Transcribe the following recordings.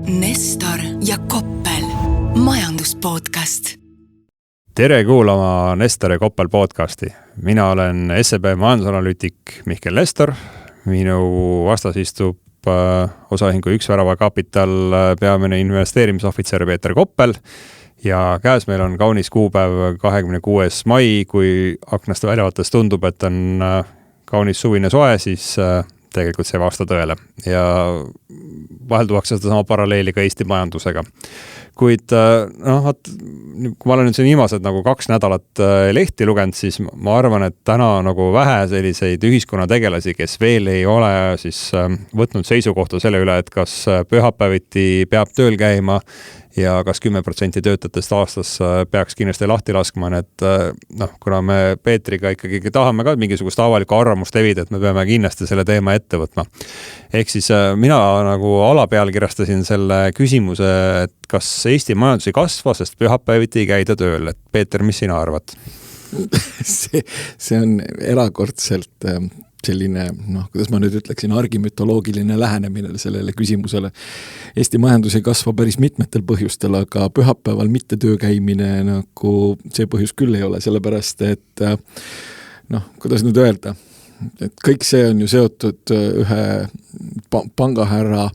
Nestor ja Koppel, majanduspodcast. Tere kuulama Nestor ja Koppel podcasti. Mina olen SEB majandusanalüütik Mihkel Nestor. Minu vastas istub osaühingu Üks Värava Kapital peamine investeerimisohvitser Peeter Koppel. Ja käes meil on kaunis kuupäev 26. mai, kui aknast väljavates tundub, et on kaunis suvine soe, siis tegelikult see vasta tõele. Ja vahel tuuakse seda sama paralleeli ka Eesti majandusega. Kuid kui ma olen nüüd siin viimased 2 nädalat lehti lugenud, siis ma arvan, et täna vähe selliseid ühiskonnategelasi, kes veel ei ole siis võtnud seisukohta selle üle, et kas pühapäeviti peab tööl käima ja kas 10% töötajatest aastas peaks kindlasti lahti laskma, et kuna me Peetriga ikkagi tahame ka mingisugust avalikku arvamust levida, et me peame kindlasti selle teema ette võtma. Ehk siis mina alapealkirjastasin selle küsimuse, et kas Eesti majandus ei kasva, sest pühapäeviti ei käida tööl. Et Peeter, mis sina arvad? See on erakordselt selline, kuidas ma nüüd ütleksin, argimütoloogiline lähenemine sellele küsimusele. Eesti majandus ei kasva päris mitmetel põhjustel, aga pühapäeval mitte töö käimine see põhjus küll ei ole, sellepärast, et kuidas nüüd öelda, et kõik see on ju seotud ühe pangahärra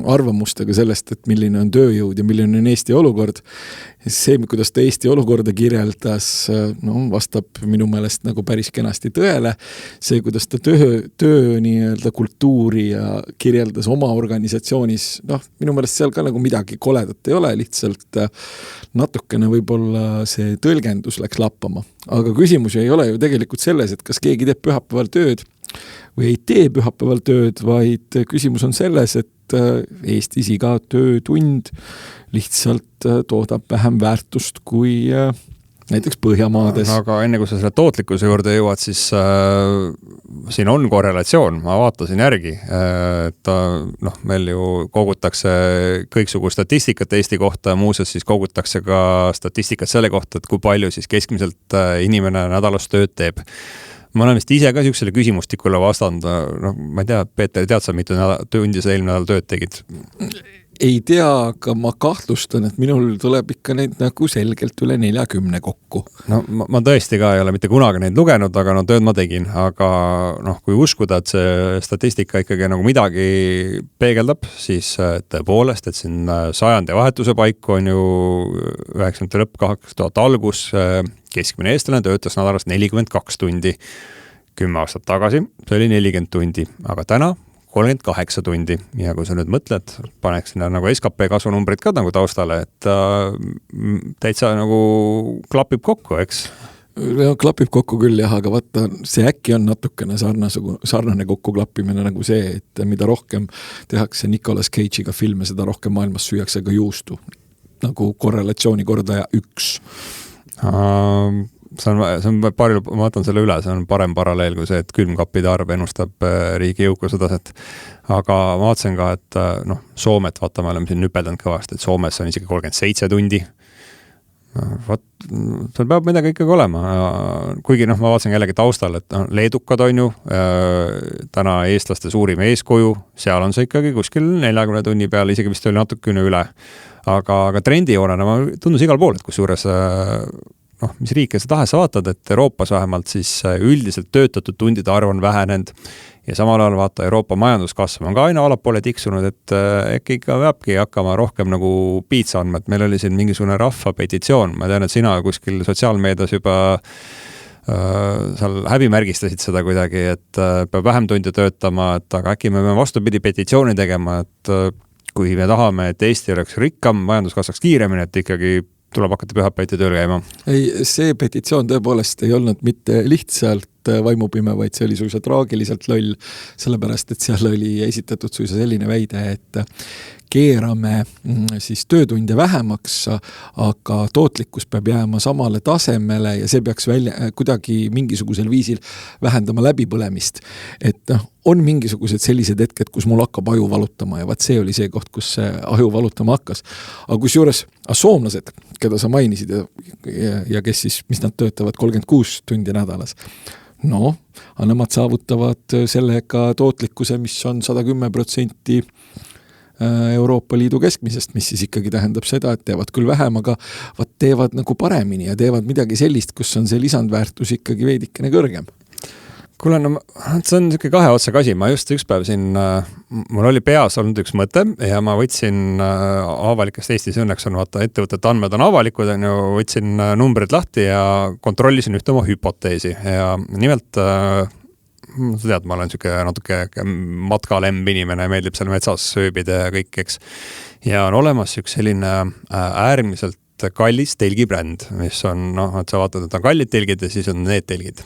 arvamustega sellest, et milline on tööjõud ja milline on Eesti olukord. See, kuidas ta Eesti olukorda kirjeldas, vastab minu meelest päris kenasti tõele. See, kuidas ta töö nii-öelda kultuuri ja kirjeldas oma organisatsioonis, minu meelest seal ka midagi koledat ei ole, lihtsalt natukene võib-olla see tõlgendus läks lappama. Aga küsimus ei ole ju tegelikult selles, et kas keegi teeb pühapäeval tööd või ei tee pühapäeval tööd, vaid küsimus on selles, et Eestis iga töötund lihtsalt toodab vähem väärtust kui näiteks Põhjamaades. Aga enne kui sa selle tootlikkuse juurde jõuad, siis siin on korrelatsioon, ma vaatasin järgi, et meil ju kogutakse kõiksugu statistikat Eesti kohta ja muuseas siis kogutakse ka statistikat selle kohta, et kui palju siis keskmiselt inimene nädalas tööd teeb. Ma olen vist ise ka sellisele küsimustikule vastanud. Ma ei tea, Peeter, tead sa mitu tundi sa eelmine nädal tööd tegid? Ei tea, aga ma kahtlustan, et minul tuleb ikka neid selgelt üle 40 kokku. Ma tõesti ka ei ole mitte kunagi neid lugenud, aga tööd ma tegin. Aga kui uskuda, et see statistika ikkagi midagi peegeldab, siis tõepoolest, et siin sajandi vahetuse paiku on ju 90. lõpp 2000 algus keskmine eestlane töötas nädalas 42 tundi. 10 aastat tagasi see oli 40 tundi, aga täna 38 tundi. Ja kui sa nüüd mõtled, paneks sinna SKP kasvunumbrid ka taustale, et täitsa klapib kokku, eks? Klapib kokku küll, jah, aga vaata, see äkki on natukene sarnane kokkuklappimine see, et mida rohkem tehakse Nicolas Cage'iga filme, seda rohkem maailmas süüakse ka juustu. Korrelatsiooni kordaja 1. See on palju, ma vaatan selle üle, see on parem paralleel kui see, et külmkappide arv ennustab riigi jõukuse taset. Aga ma vaatasin ka, et Soomet, vaata, me oleme siin nüpeldanud kõvasti, et Soomes on isegi 37 tundi. Seal peab midagi ikkagi olema. Kuigi ma vaatasin jällegi taustal, et leedukad on ju täna eestlaste suurim eeskuju, seal on see ikkagi kuskil 40 tunni peal, isegi vist oli natukene üle. Aga trendijoonena ma tundus igal pool, et kus juures mis riike sa tahes vaatad, et Euroopas vähemalt siis üldiselt töötatud tundide arv on vähenenud ja samal ajal vaata Euroopa majanduskasv on ka aina allapoole tiksunud, et äkki ikka peabki hakkama rohkem piitsa andma, et meil oli siin mingisugune rahva petitsioon, ma tean, et sina kuskil sotsiaalmeedias juba seal häbimärgistasid seda kuidagi, et peab vähem tunde töötama, et aga äkki me peame vastupidi petitsiooni tegema, et kui me tahame, et Eesti oleks rikkam, majandus kasvaks kiiremini, et ikkagi tuleb hakata pühapäeviti tööl käima. Ei, see petitsioon tõepoolest ei olnud mitte lihtsalt vaimupime, vaid see oli suisa traagiliselt loll, sellepärast, et seal oli esitatud suisa selline väide, et keerame siis töötunde vähemaks, aga tootlikkus peab jääma samale tasemele ja see peaks kuidagi mingisugusel viisil vähendama läbipõlemist. Et on mingisugused sellised hetked, kus mul hakkab aju valutama ja see oli see koht, kus see aju valutama hakkas. Aga kusjuures soomlased, keda sa mainisid ja kes siis, mis nad töötavad 36 tundi nädalas, nemad saavutavad sellega tootlikkuse, mis on 110% Euroopa Liidu keskmisest, mis siis ikkagi tähendab seda, et teevad küll vähem, aga teevad nagu paremini ja teevad midagi sellist, kus on see lisandväärtus ikkagi veidikene kõrgem. Kuule, no see on niisugune kahe otsaga asi, ma just üks päev siin, mul oli peas olnud üks mõte ja ma võtsin avalikest Eestis õnneks on vaata ettevõtete andmed on avalikud, võtsin numbrid lahti ja kontrollisin ühte oma hüpoteesi ja nimelt sa tead, ma olen niisugune natuke matkalemb inimene, meeldib seal metsas sööbida ja kõik, eks. Ja on olemas üks selline äärmiselt kallis telgibränd, mis on, et sa vaatad, et on kallid telgid ja siis on need telgid.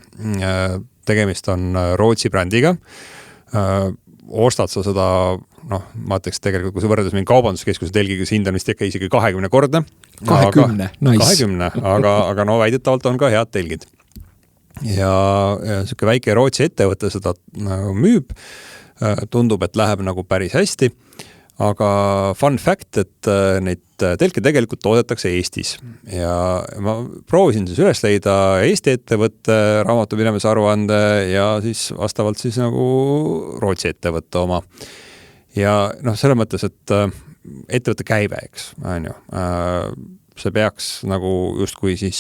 Tegemist on Rootsi brändiga. Ostad sa seda, ma ütleks tegelikult, kui sa võrdes mingi kaubanduskeskuse telgiga, see hind on vist ikka isegi 20 korda. 20, nice. 20, aga väidetavalt on ka head telgid. Ja selline väike Rootsi ettevõte seda müüb, tundub, et läheb nagu päris hästi, aga fun fact, et neid telke tegelikult toodetakse Eestis ja ma proovisin siis üles leida Eesti ettevõtte raamatupidamise aruande ja siis vastavalt siis nagu Rootsi ettevõtte oma. Ja selles mõttes, et ettevõtte käive, eks, on ju, see peaks nagu justkui siis,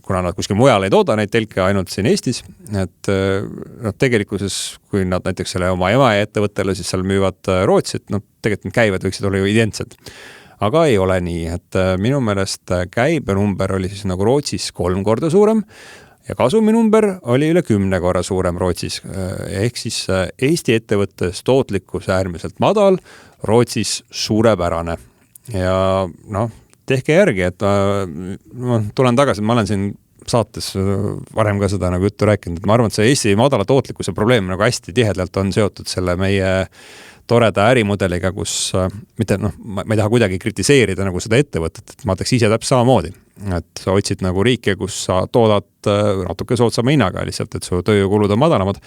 kuna nad kuskil mujal ei tooda neid telke ainult siin Eestis, et tegelikkuses, kui nad näiteks selle oma ema ettevõttele siis seal müüvad Rootsi, et tegelikult need käived võiksid olla ju identsed. Aga ei ole nii, et minu meelest käibenumber oli siis nagu Rootsis 3 korda suurem ja kasuminumber oli üle 10 korra suurem Rootsis. Ehk siis Eesti ettevõttes tootlikkus äärmiselt madal, Rootsis suurepärane. Ja tehke järgi, et ma tulen tagasi, ma olen siin saates varem ka seda nagu juttu rääkinud, et ma arvan, et see Eesti madala tootlikkuse probleem nagu hästi tihedalt on seotud selle meie toreda ärimudeliga, kus mitte, ma ei taha kuidagi kritiseerida nagu seda ettevõtet, et ma ütleks ise täpselt samamoodi, et sa otsid nagu riike, kus sa toodad natuke soodsama hinnaga lihtsalt, et su tööjõukulud on madalamad.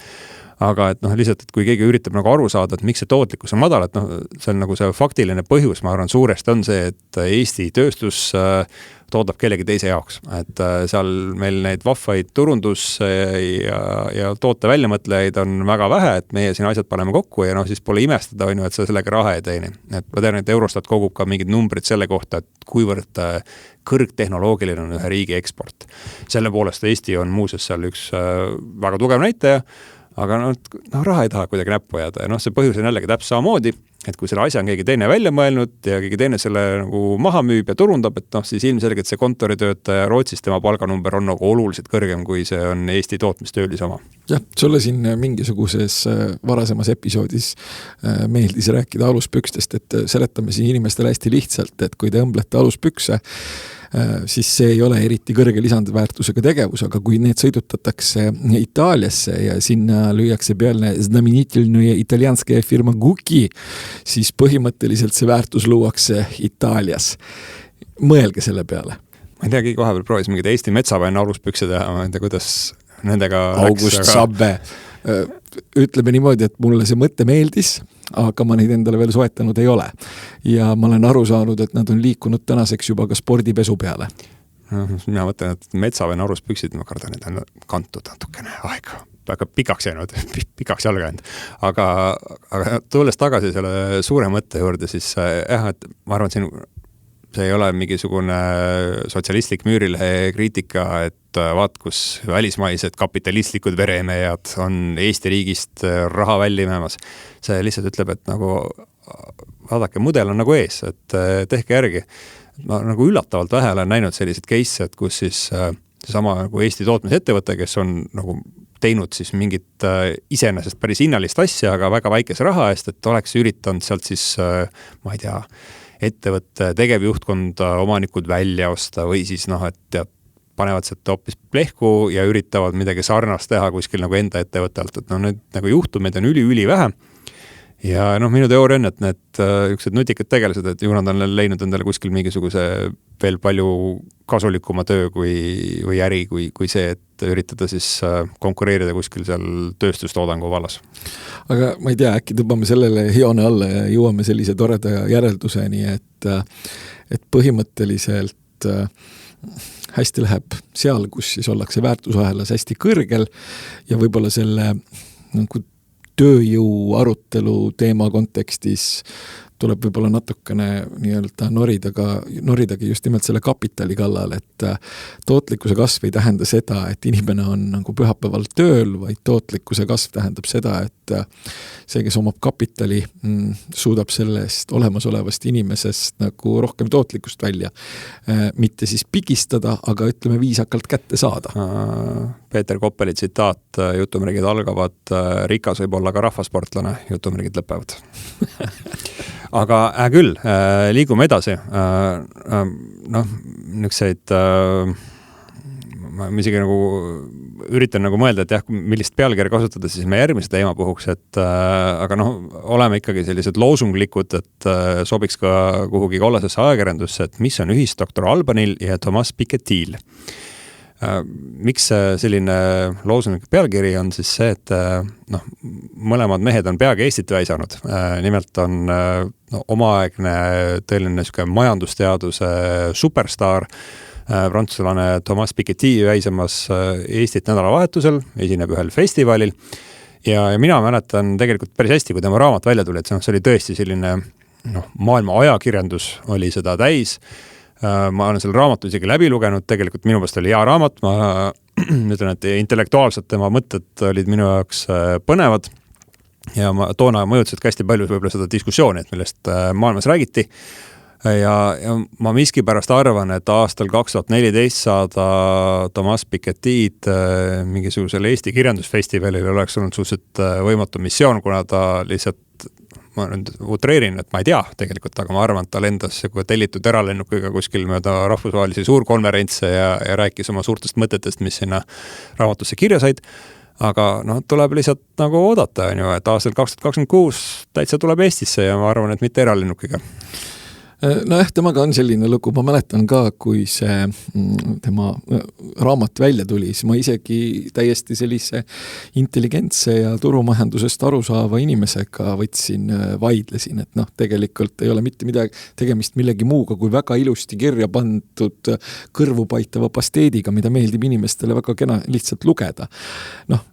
Aga et lihtsalt, et kui keegi üritab nagu aru saada, et miks see tootlikkus on madal, et see on nagu see faktiline põhjus, ma arvan, suuresti on see, et Eesti tööstus toodab kellegi teise jaoks. Et seal meil neid vahvaid turundus ja toote väljamõtlejaid on väga vähe, et meie siin asjad paneme kokku ja siis pole imestada, et sa sellega raha ei teeni. Et ma tean, et Eurostat kogub ka mingid numbrid selle kohta, et kuivõrd kõrgtehnoloogiline on ühe riigi eksport. Selle poolest Eesti on muuseas seal üks väga tugev näitaja, aga raha ei taha kuidagi näppu jääda ja see põhjus on jällegi täpselt samamoodi, et kui selle asja on keegi teine välja mõelnud ja keegi teine selle nagu maha müüb ja turundab, et siis ilmselgelt see kontoritöötaja Rootsis tema palganumber on nagu oluliselt kõrgem, kui see on Eesti tootmistöölis oma. Jah, sulle siin mingisuguses varasemas episoodis meeldis rääkida aluspükstest, et seletame siin inimestele hästi lihtsalt, et kui te õmblete aluspükse, siis see ei ole eriti kõrge lisandväärtusega tegevus, aga kui need sõidutatakse Itaaliasse ja sinna lüüakse peale znamenitelnõja italianske firma Gucci, siis põhimõtteliselt see väärtus luuakse Itaalias. Mõelge selle peale. Ma ei tea, keegi vahepeal proovis mingid Eesti metsaväina aluspükse teha, ma ei tea, kuidas nendega August läks. Sabbe. Ütleme niimoodi, et mulle see mõte meeldis, aga ma neid endale veel soetanud ei ole. Ja ma olen aru saanud, et nad on liikunud tänaseks juba ka spordipesu peale. Mina mõtlen, et metsaväina aluspüksid, ma kardan, et on kantud natukene aega. Väga pikaks jäänud, pikaks jalga jäänud. Aga tulles tagasi selle suure mõtte juurde, siis et ma arvan, et see ei ole mingisugune sotsialistlik müürilehe kriitika, et vaat, kus välismaised kapitalistlikud veremejad on Eesti riigist raha väljimemas. See lihtsalt ütleb, et nagu vaadake, mudel on nagu ees, et tehke järgi. Ma nagu üllatavalt vähe olen näinud sellised case, et kus siis seesama nagu Eesti tootmisettevõte, kes on nagu teinud siis mingit iseenesest päris hinnalist asja, aga väga väikese raha eest, et oleks üritanud sealt siis, ma ei tea, ettevõtte tegevjuhtkonda omanikud välja osta või siis et panevad sealt hoopis plehku ja üritavad midagi sarnast teha kuskil nagu enda ettevõttelt, et need nagu juhtumeid on üli vähe. Ja minu teooria on, et need üksed nutikad tegelased, et ju nad on leidnud endale kuskil mingisuguse veel palju kasulikuma töö või äri kui see, et üritada siis konkureerida kuskil seal tööstustoodangu vallas. Aga ma ei tea, äkki tõmbame sellele joone alla ja jõuame sellise toreda järelduseni, et põhimõtteliselt hästi läheb seal, kus siis ollakse väärtusahelas hästi kõrgel ja võib-olla selle nagu tööjõu arutelu teema kontekstis tuleb võib-olla natukene nii-öelda noridagi just nimelt selle kapitali kallal, et tootlikkuse kasv ei tähenda seda, et inimene on nagu pühapäeval tööl, vaid tootlikkuse kasv tähendab seda, et see, kes omab kapitali, suudab sellest olemasolevast inimesest nagu rohkem tootlikkust välja. Mitte siis pigistada, aga ütleme viisakalt kätte saada. Peeter Koppeli tsitaat, jutumärgid algavad, rikas võib olla ka rahvasportlane, jutumärgid lõpevad. Aga küll, liigume edasi. Niukseid, ma isegi nagu üritan nagu mõelda, et jah, millist pealkirja kasutada siis me järgmise teema puhuks, et aga oleme ikkagi sellised loosunglikud, et sobiks ka kuhugi kollasesse ajakirjandusse, et mis on ühis doktor Albanil ja Thomas Piketty'l. Miks selline loosunglik pealkiri on siis see, et mõlemad mehed on peagi Eestit väisanud. Nimelt on omaaegne tõeline majandusteaduse superstaar, prantslane Thomas Piketty väisamas Eestit nädalavahetusel, esineb ühel festivalil ja mina mäletan tegelikult päris hästi, kui tema raamat välja tuli, et see oli tõesti selline maailma ajakirjandus oli seda täis. Ma olen selle raamatu isegi läbi lugenud, tegelikult minu pärast oli hea raamat, ma ütlen, et intellektuaalselt tema mõtted olid minu jaoks põnevad ja toona mõjutasid ka hästi palju võib-olla seda diskussiooni, et millest maailmas räägiti ja ma miskipärast arvan, et aastal 2014 saada Thomas Piketty'd mingisugusel Eesti kirjandusfestivalil oleks olnud suhteliselt võimatu missioon, kuna ta lihtsalt ma nüüd utreerin, et ma ei tea tegelikult, aga ma arvan, et ta lendas tellitud eralennukiga kuskil mööda rahvusvahelisi suurkonverentse ja rääkis oma suurtest mõtetest, mis sinna raamatusse kirja said. Aga tuleb lihtsalt nagu oodata, et aastal 2026 täitsa tuleb Eestisse ja ma arvan, et mitte eralennukiga. Temaga on selline lugu, ma mäletan ka, kui see tema raamat välja tuli, siis ma isegi täiesti sellise intelligentse ja turumajandusest arusaava inimesega vaidlesin, et tegelikult ei ole mitte midagi tegemist millegi muuga, kui väga ilusti kirja pandud kõrvupaitava pasteediga, mida meeldib inimestele väga kena lihtsalt lugeda.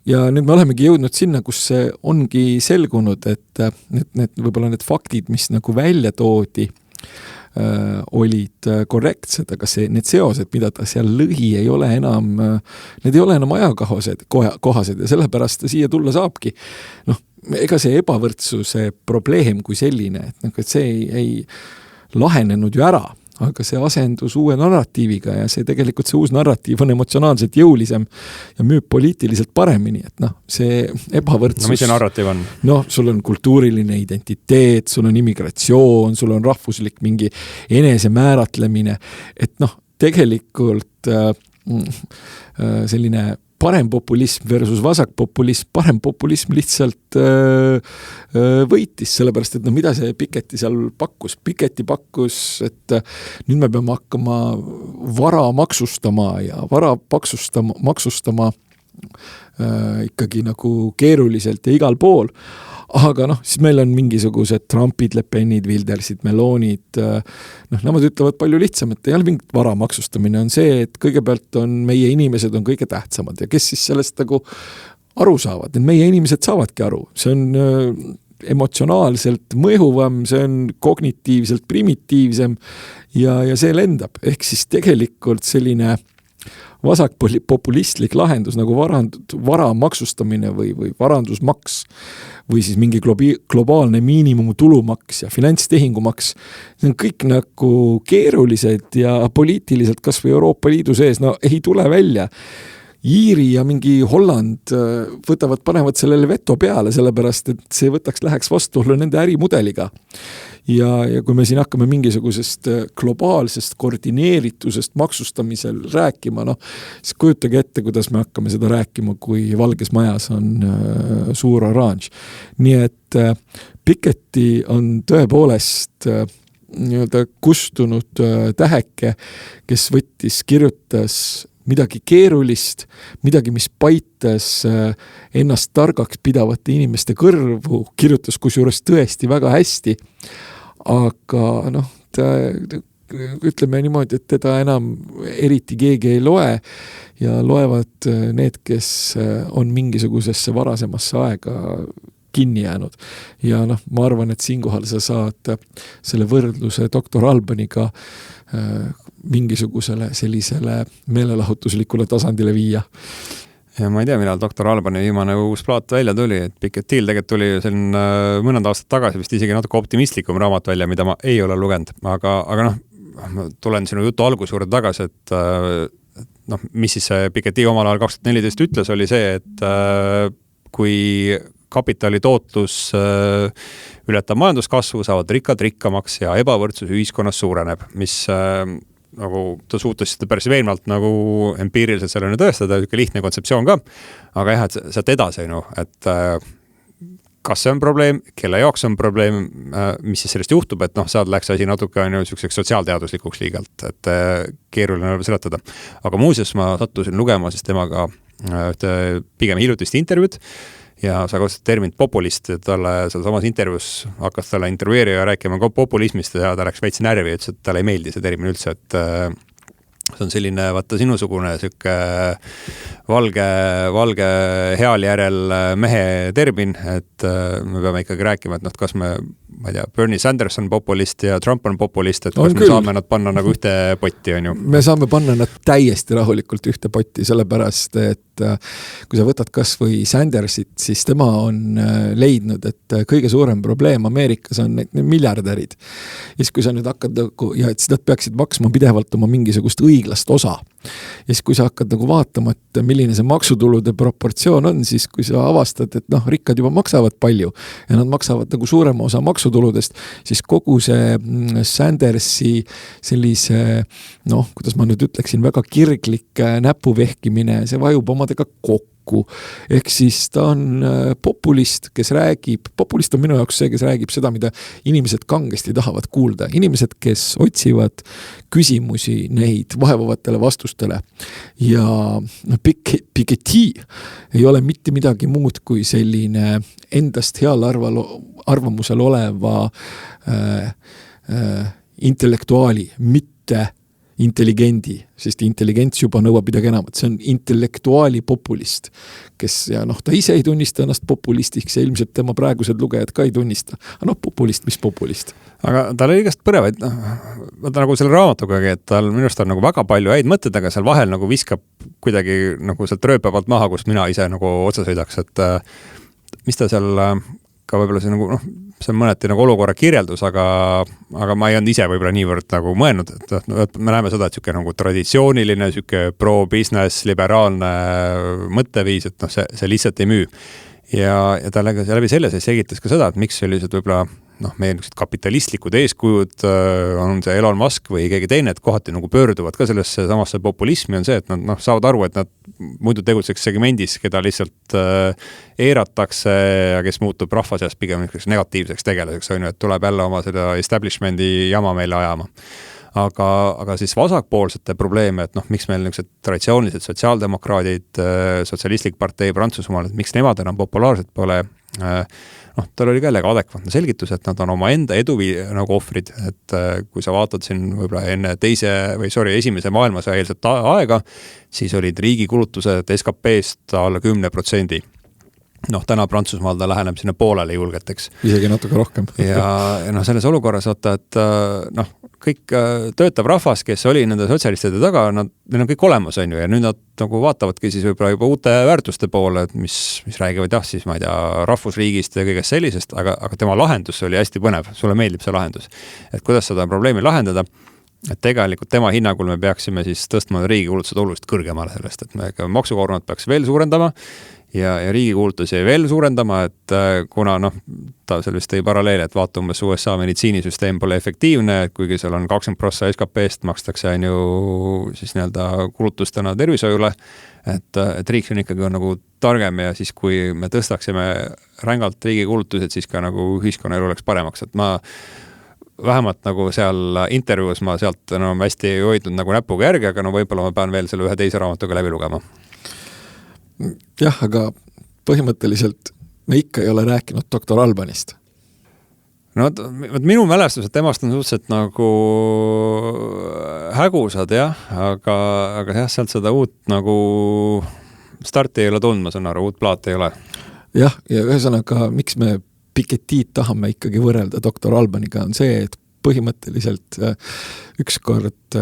Ja nüüd me olemegi jõudnud sinna, kus see ongi selgunud, et võib-olla need faktid, mis nagu välja toodi, olid korrektsed, aga need seosed, mida ta seal lõhi, ei ole enam ajakohased ja sellepärast ta siia tulla saabki. Ega see ebavõrdsuse probleem kui selline, et see ei lahenenud ju ära, aga see asendus uue narratiiviga ja see tegelikult see uus narratiiv on emotsionaalselt jõulisem ja müüb poliitiliselt paremini, et see ebavõrdsus... mis see narratiiv on? Sul on kultuuriline identiteet, sul on immigratsioon, sul on rahvuslik mingi enesemääratlemine, et tegelikult selline parempopulism versus vasakpopulism, parempopulism lihtsalt võitis, sellepärast, et mida see Piketty seal pakkus? Piketty pakkus, et nüüd me peame hakkama vara maksustama ja vara maksustama ikkagi nagu keeruliselt ja igal pool. Aga siis meil on mingisugused Trumpid, Le Penid, Wildersid, Melonid, nemad ütlevad palju lihtsam, et ei ole mingit vara maksustamine, on see, et kõigepealt on meie inimesed on kõige tähtsamad ja kes siis sellest nagu aru saavad, et meie inimesed saavadki aru, see on emotsionaalselt mõjuvam, see on kognitiivselt primitiivsem ja see lendab, ehk siis tegelikult selline vasakpopulistlik lahendus nagu vara maksustamine või varandusmaks või siis mingi globaalne miinimumtulumaks ja finantstehingumaks, see on kõik nagu keerulised ja poliitiliselt kas või Euroopa Liidu sees ei tule välja. Iiri ja mingi Holland panevad sellele veto peale, sellepärast, et see läheks vastuollu nende ärimudeliga. Ja kui me siin hakkame mingisugusest globaalsest koordineeritusest maksustamisel rääkima, siis kujutage ette, kuidas me hakkame seda rääkima, kui Valges Majas on suur oranž. Nii et Piketty on tõepoolest nii-öelda kustunud täheke, kes kirjutas midagi keerulist, midagi, mis paitas ennast targaks pidavate inimeste kõrvu, kirjutas kusjuures tõesti väga hästi, aga ütleme niimoodi, et teda enam eriti keegi ei loe ja loevad need, kes on mingisugusesse varasemasse aega kinni jäänud. Ja ma arvan, et siinkohal sa saad selle võrdluse doktor Albaniga mingisugusele sellisele meelelahutuslikule tasandile viia. Ja ma ei tea, millal doktor Albani viimane uus plaat välja tuli, et Piketty'l tegelikult tuli selline mõned aastad tagasi vist isegi natuke optimistlikum raamat välja, mida ma ei ole lugenud, aga ma tulen sinu jutu alguse juurde tagasi, et mis siis Piketty omal ajal 2014 ütles, oli see, et kui kapitali tootlus ületab majanduskasvu, saavad rikkad rikkamaks ja ebavõrdsus ühiskonnas suureneb, mis nagu ta suutis seda päris veenvalt nagu empiiriliselt sellele tõestada, lihtne kontseptsioon ka, aga jah, et sealt edasi, et kas see on probleem, kelle jaoks on probleem, mis siis sellest juhtub, et sealt läks asi natuke niisuguseks sotsiaalteaduslikuks liigalt, et keeruline seletada. Aga muuseas ma sattusin lugema siis temaga ühte pigem hiljutist intervjuud ja sa kasutad terminit populist, et talle seal samas intervjuus hakkas talle intervjueerija rääkima ka populismist ja ta läks veits närvi ja ütles, et talle ei meeldi see termin üldse, et see on selline, vaata sinusugune selline valge heal järel mehe termin, et me peame ikkagi rääkima, et kas ma ei tea, Bernie Sanders on populist ja Trump on populist, et kas me saame nad panna nagu ühte potti, on ju? Me saame panna nad täiesti rahulikult ühte potti, sellepärast, et kui sa võtad kas või Sandersit, siis tema on leidnud, et kõige suurem probleem Ameerikas on need miljardärid. Ja siis kui sa nüüd hakkad, ja et siis nad peaksid maksma pidevalt oma mingisugust õiglast osa. Ja siis kui sa hakkad nagu vaatama, et milline see maksutulude proportsioon on, siis kui sa avastad, et rikkad juba maksavad palju ja nad maksavad nagu suurema osa maksutuludest, siis kogu see Sandersi sellise, kuidas ma nüüd ütleksin, väga kirglik näpuvehkimine, see vajub omadega kokku. Ehk siis ta on populist, kes räägib, populist on minu jaoks see, kes räägib seda, mida inimesed kangesti tahavad kuulda. Inimesed, kes otsivad küsimusi neid vaevavatele vastustele. Ja Piketty ei ole mitte midagi muud kui selline endast heal arvamusel oleva intellektuaali, mitte intelligendi, sest intelligents juba nõuab midagi enamat. See on intellektuaali populist, kes ta ise ei tunnista ennast populistiks ja ilmselt tema praegused lugejad ka ei tunnista. Aga populist, mis populist? Aga tal oli igast põnevaid, vaata nagu selle raamatugagi, et tal minust on nagu väga palju häid mõtted, aga seal vahel nagu viskab kuidagi nagu sealt rööpevalt maha, kus mina ise nagu otsa sõidaks, et mis ta seal ka võib-olla see nagu, see on mõneti nagu olukorra kirjeldus, aga ma ei olnud ise võib-olla niivõrd nagu mõelnud, et me näeme seda, et siuke nagu traditsiooniline, siuke pro-business, liberaalne mõtteviis, et see lihtsalt ei müü. Ja ta läbi selle selgitas ka seda, et miks sellised võib-olla meie kapitalistlikud eeskujud, on see Elon Musk või keegi teine, et kohati nagu pöörduvad ka sellesse samasse populismi, on see, et nad saavad aru, et nad muidu tegutseks segmendis, keda lihtsalt eiratakse ja kes muutub rahva seas pigem negatiivseks tegelaseks, on ju, et tuleb jälle oma seda establishmendi jama meile ajama. Aga siis vasakpoolsete probleeme, et miks meil niisugused traditsioonilised sotsiaaldemokraadid, sotsialistlik partei Prantsusmaal, et miks nemad enam populaarsed pole, tal oli ka jällegi adekvaatne selgitus, et nad on oma enda edu nagu ohvrid, et kui sa vaatad siin võib-olla enne esimese maailmasõja eelset aega, siis olid riigi kulutused SKP-st alla 10%. Täna Prantsusmaal ta läheneb sinna poolele julgeteks. Isegi natuke rohkem. ja selles olukorras vaata, et kõik töötav rahvas, kes oli nende sotsialistide taga, neil on kõik olemas, on ju, ja nüüd nad nagu vaatavadki siis võib-olla juba uute väärtuste poole, et mis räägivad siis ma ei tea, rahvusriigist ja kõigest sellisest, aga tema lahendus oli hästi põnev, sulle meeldib see lahendus. Et kuidas seda probleemi lahendada, et tegelikult tema hinnangul me peaksime siis tõstma riigi kulutused oluliselt kõrgemale sellest, et me maksukoormat peaks veel suurendama ja riigi kulutusi veel suurendama, et kuna ta seal vist tõi paralleeli, et vaata umbes USA meditsiinisüsteem pole efektiivne, et kuigi seal on 20% SKP-st makstakse on ju siis nii-öelda kulutustena tervishoiule, et riik on ikkagi nagu targem ja siis kui me tõstaksime rängalt riigi kulutused, siis ka nagu ühiskonnaelu oleks paremaks, et ma vähemalt nagu seal intervjuus ma sealt hästi hoidnud nagu näpuga järgi, aga võib-olla ma pean veel selle ühe teise raamatuga läbi lugema. Jah, aga põhimõtteliselt me ikka ei ole rääkinud doktor Albanist. Minu mälestused temast on suhteliselt nagu hägusad, jah, aga jah, sealt seda uut nagu starti ei ole tulnud, ma saan aru, uut plaati ei ole. jah, ja ühesõnaga, miks me Piketty'd tahame ikkagi võrrelda Dr. Albaniga, on see, et põhimõtteliselt ükskord,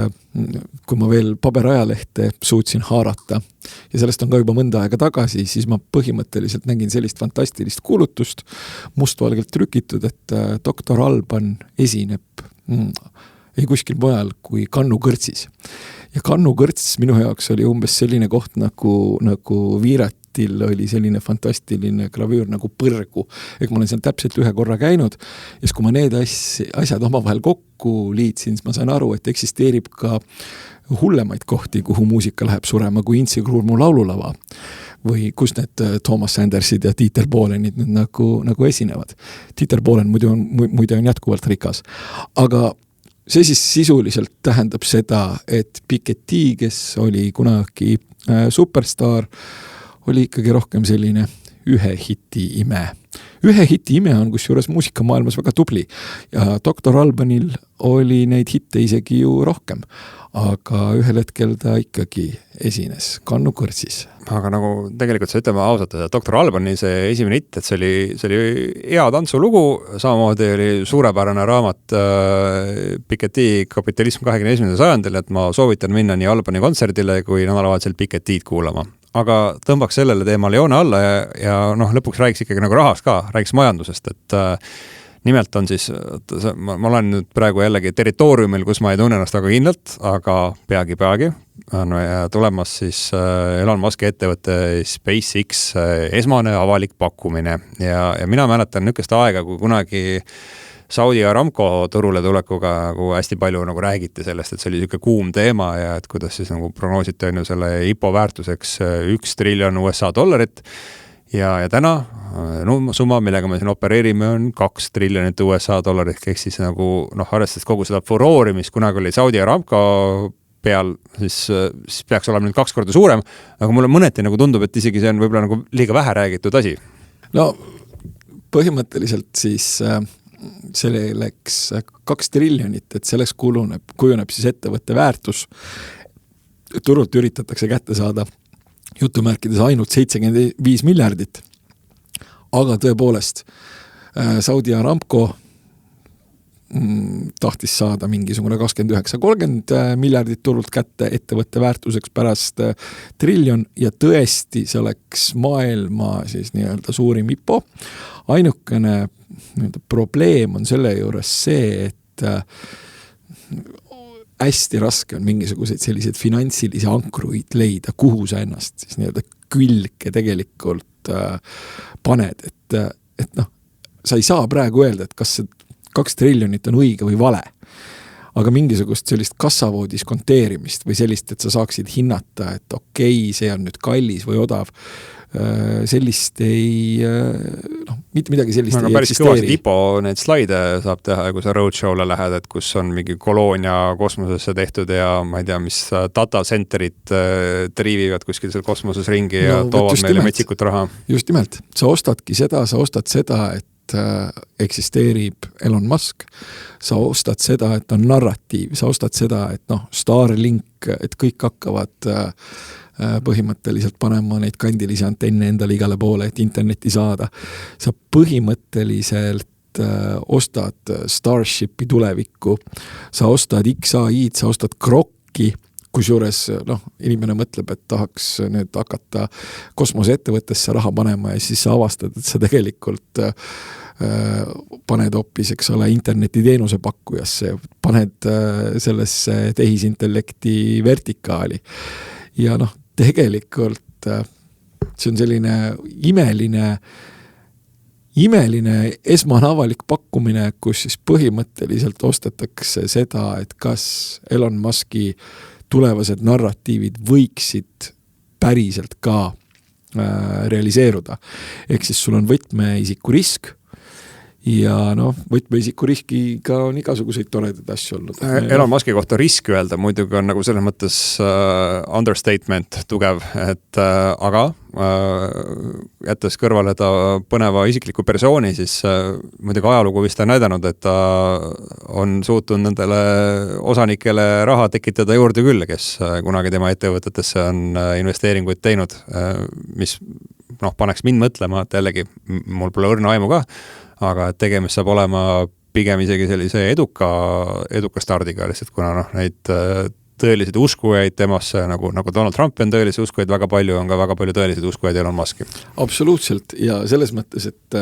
kui ma veel paberajalehte suutsin haarata ja sellest on ka juba mõnda aega tagasi, siis ma põhimõtteliselt nägin sellist fantastilist kuulutust, mustvalgelt trükitud, et Dr. Alban esineb ei kuskil mujal kui Kannu kõrtsis. Ja Kannu kõrts minu jaoks oli umbes selline koht nagu Viiratil oli selline fantastiline gravüür nagu Põrgu. Ma olen seal täpselt ühe korra käinud ja siis kui ma need asjad omavahel kokku liitsin, siis ma sain aru, et eksisteerib ka hullemaid kohti, kuhu muusika läheb surema kui Intsi Kruurmu laululava või kus need Thomas Sandersid ja Dieter Bohlenid nüüd nagu esinevad. Dieter Bohlen muide on jätkuvalt rikas. Aga see siis sisuliselt tähendab seda, et Piketty, kes oli kunagi superstaar, oli ikkagi rohkem selline ühe hiti ime. Ühe hiti ime on kusjuures muusikamaailmas väga tubli ja Dr. Albanil oli neid hitte isegi ju rohkem, aga ühel hetkel ta ikkagi esines Kannu kõrtsis. Aga nagu tegelikult sa ütleme ausalt, et Dr. Albani see esimene hitt, et see oli hea tantsulugu, samamoodi oli suurepärane raamat Piketty kapitalism 21. sajandil, et ma soovitan minna nii Albani kontserdile kui nädalavahetusel Piketty'd kuulama. Aga tõmbaks sellele teemale joone alla ja lõpuks räägiks ikkagi nagu rahast ka, räägiks majandusest, et nimelt on siis, ma olen nüüd praegu jällegi territooriumil, kus ma ei tunne ennast väga kindlalt, aga peagi on tulemas siis Elon Muski ettevõtte SpaceX esmane avalik pakkumine ja mina mäletan nükest aega, kui kunagi Saudi Aramco turule tulekuga hästi palju nagu räägiti sellest, et see oli selline kuum teema ja et kuidas siis nagu prognoositi on ju selle IPO väärtuseks $1 trillion ja täna summa, millega me siin opereerime, on $2 trillion ehk siis nagu arvestades kogu seda furoori, mis kunagi oli Saudi Aramco peal, siis peaks olema nüüd 2 korda suurem, aga mulle mõneti nagu tundub, et isegi see on võib-olla nagu liiga vähe räägitud asi. No põhimõtteliselt siis selleks 2 triljonit, et selleks kujuneb siis ettevõtte väärtus. Turult üritatakse kätte saada jutumärkides ainult 75 miljardit. Aga tõepoolest, Saudi Aramco tahtis saada mingisugune 29-30 miljardit turult kätte ettevõtte väärtuseks pärast triljon ja tõesti see oleks maailma siis nii-öelda suurim IPO. Ainukene probleem on selle juures see, et hästi raske on mingisuguseid selliseid finantsilisi ankruid leida, kuhu sa ennast siis nii-öelda külge tegelikult paned, et sa ei saa praegu öelda, et kas see 2 triljonit on õige või vale, aga mingisugust sellist kassavoodis konteerimist või sellist, et sa saaksid hinnata, et okei, see on nüüd kallis või odav, sellist mitte midagi sellist ei päris kõvasti IPO neid slaide saab teha, kui sa roadshow'le lähed, et kus on mingi koloonia kosmosesse tehtud ja ma ei tea, mis data centerid triivivad kuskil seal kosmoses ringi ja toovad meile metsikut raha. Just nimelt, sa ostad seda, et eksisteerib Elon Musk, sa ostad seda, et on narratiiv, sa ostad seda, et Starlink, et kõik hakkavad põhimõtteliselt panema neid kandilisi antenne endale igale poole, et internetti saada. Sa põhimõtteliselt ostad Starshipi tulevikku, sa ostad XAI-d, sa ostad Grokki, kusjuures inimene mõtleb, et tahaks nüüd hakata kosmoseettevõttesse raha panema ja siis sa avastad, et sa tegelikult paned hoopis, eks ole, internetiteenuse pakkujasse, paned sellesse tehisintellekti vertikaali ja tegelikult see on selline imeline esmane avalik pakkumine, kus siis põhimõtteliselt ostetakse seda, et kas Elon Muski tulevased narratiivid võiksid päriselt ka realiseeruda. Ehk siis sul on võtmeisiku risk ja võtmeisiku riskiga on igasuguseid toredaid asju olnud. Elon Muski kohta risk öelda muidugi on nagu selles mõttes understatement tugev, et aga jättes kõrvale ta põneva isikliku persooni, siis muidugi ajalugu vist on näidanud, et ta on suutnud nendele osanikele raha tekitada juurde küll, kes kunagi tema ettevõtetesse on investeeringuid teinud, mis paneks mind mõtlema, et jällegi mul pole õrna aimu ka, aga et tegemist saab olema pigem isegi sellise eduka stardiga lihtsalt, kuna neid tõeliseid uskujaid temasse, nagu Donald Trump on tõelisi uskujaid väga palju, on ka väga palju tõeliseid uskujaid Elon Muski. Absoluutselt ja selles mõttes, et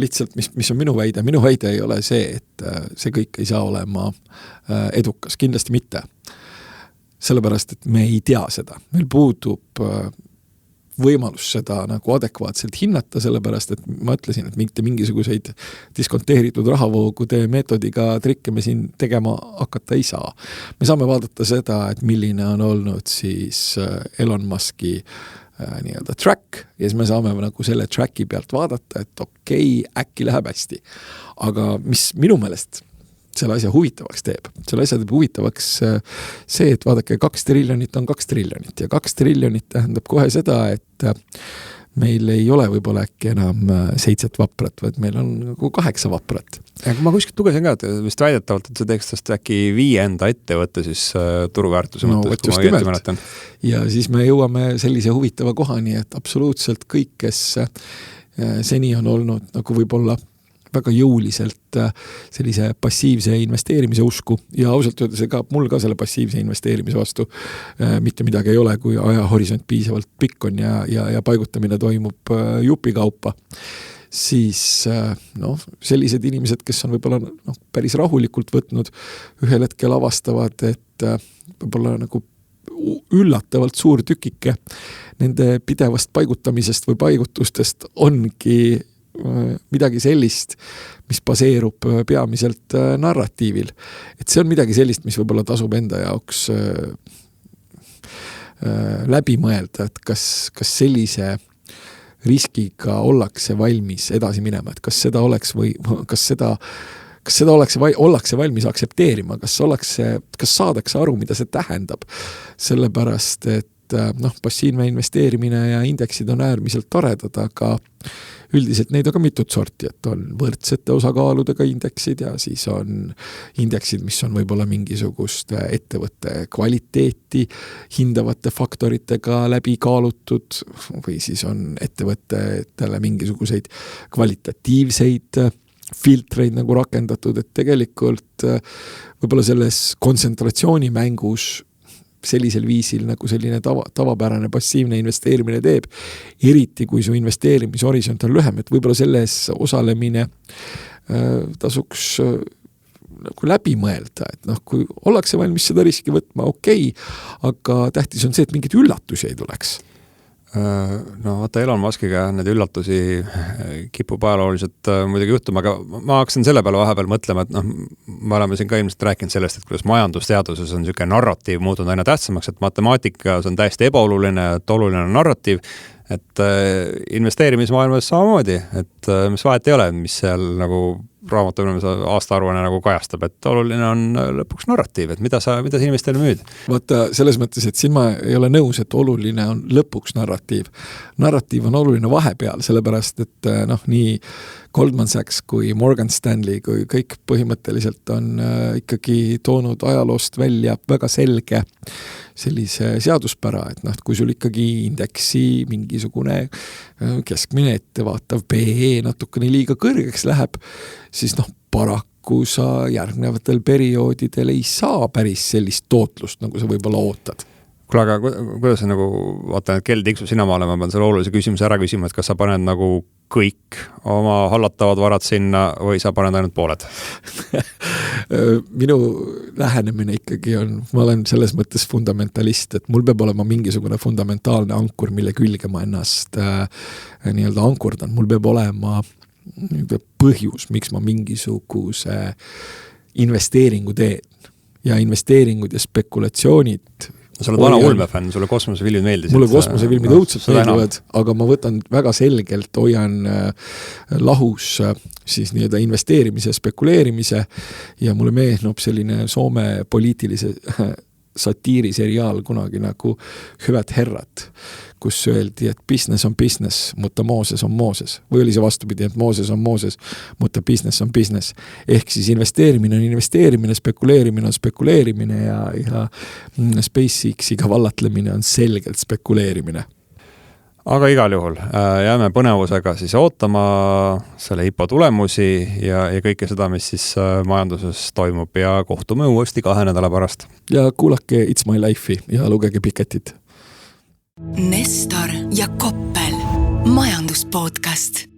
lihtsalt mis on minu väide ei ole see, et see kõik ei saa olema edukas, kindlasti mitte. Sellepärast, et me ei tea seda. Meil puudub võimalus seda nagu adekvaatselt hinnata, sellepärast, et ma ütlesin, et mitte mingisuguseid diskonteeritud rahavoogude meetodiga trikke me siin tegema hakata ei saa. Me saame vaadata seda, et milline on olnud siis Elon Muski nii-öelda track ja siis me saame nagu selle tracki pealt vaadata, et okei, äkki läheb hästi. Aga mis minu meelest selle asja huvitavaks teeb. Selle asja teeb huvitavaks see, et vaadake, 2 triljonit on 2 triljonit ja 2 triljonit tähendab kohe seda, et meil ei ole võib-olla äkki enam 7 vaprat, vaid meil on nagu 8 vaprat. Ja kui ma kuskilt lugesin ka, et vist väidetavalt, et see teeks tast äkki 5. ettevõtte siis turuväärtuse mõttes, kui ma õieti mäletan. Ja siis me jõuame sellise huvitava kohani, et absoluutselt kõik, kes seni on olnud nagu võib-olla väga jõuliselt sellise passiivse investeerimise usku ja ausalt öeldes ega mul ka selle passiivse investeerimise vastu mitte midagi ei ole, kui ajahorisont piisavalt pikk on ja paigutamine toimub jupikaupa, siis sellised inimesed, kes on võib-olla päris rahulikult võtnud, ühel hetkel avastavad, et võib-olla nagu üllatavalt suur tükike nende pidevast paigutamisest või paigutustest ongi midagi sellist, mis baseerub peamiselt narratiivil. Et see on midagi sellist, mis võib-olla tasub enda jaoks läbi mõelda, et kas sellise riskiga ollakse valmis edasi minema, et kas seda oleks või kas seda ollakse valmis aktsepteerima, kas saadakse aru, mida see tähendab, sellepärast, et passiivne investeerimine ja indeksid on äärmiselt toredad, aga üldiselt neid on ka mitut sorti, et on võrdsete osakaaludega indeksid ja siis on indeksid, mis on võib-olla mingisugust ettevõtte kvaliteeti hindavate faktoritega läbi kaalutud või siis on ettevõttele mingisuguseid kvalitatiivseid filtreid nagu rakendatud, et tegelikult võib-olla selles kontsentratsioonimängus sellisel viisil nagu selline tavapärane passiivne investeerimine teeb, eriti kui su investeerimishorisont on lühem, et võib-olla selles osalemine tasuks nagu läbi mõelda, et kui ollakse valmis seda riski võtma, okei, aga tähtis on see, et mingid üllatusi ei tuleks. Vaata Elon Muskiga need üllatusi kipub ajalooliselt muidugi juhtuma, aga ma hakkasin selle peale vahepeal mõtlema, et me oleme siin ka ilmselt rääkinud sellest, et kuidas majandusteaduses on niisugune narratiiv muutunud aina tähtsamaks, et matemaatikas on täiesti ebaoluline, et oluline on narratiiv, et investeerimismaailmas samamoodi, et mis vahet ei ole, mis seal nagu raamatupidamise aastaaruanne nagu kajastab, et oluline on lõpuks narratiiv, et mida sa inimestele müüd. Vaata, selles mõttes, et siin ma ei ole nõus, et oluline on lõpuks narratiiv. Narratiiv on oluline vahepeal, sellepärast, et nii Goldman Sachs kui Morgan Stanley, kui kõik põhimõtteliselt on ikkagi toonud ajaloost välja väga selge sellise seaduspära, et kui sul ikkagi indeksi mingisugune keskmine ettevaatav PE natukene liiga kõrgeks läheb, siis paraku sa järgnevatel perioodidel ei saa päris sellist tootlust, nagu sa võib-olla ootad. Kuule, aga kuidas see nagu, vaata, et kell tiksub sina maale, ma pean selle olulise küsimuse ära küsima, et kas sa paned nagu kõik oma hallatavad varad sinna või sa paned ainult pooled? Minu lähenemine ikkagi on, ma olen selles mõttes fundamentalist, et mul peab olema mingisugune fundamentaalne ankur, mille külge ma ennast nii-öelda ankurdan. Mul peab olema põhjus, miks ma mingisuguse investeeringu teen. Ja investeeringud ja spekulatsioonid sa oled vana ulmefänn, sulle kosmosefilmid meeldisid. Mulle kosmosefilmid õudselt meeldivad, aga ma võtan väga selgelt, hoian lahus siis nii-öelda investeerimise, spekuleerimise ja mulle meenub selline Soome poliitilise satiiriseriaal kunagi nagu Hyvät herrat, kus öeldi, et business on business, mutta Mooses on Mooses. Või oli see vastupidi, et Mooses on Mooses, mutta business on business. Ehk siis investeerimine on investeerimine, spekuleerimine on spekuleerimine ja SpaceX-iga vallatlemine on selgelt spekuleerimine. aga igal juhul jääme põnevusega siis ootama selle IPO tulemusi ja kõike seda, mis siis majanduses toimub ja kohtume uuesti 2 nädala pärast. Ja kuulake It's My Life'i ja lugege Pikettit. Nestor ja Koppel, majanduspodcast.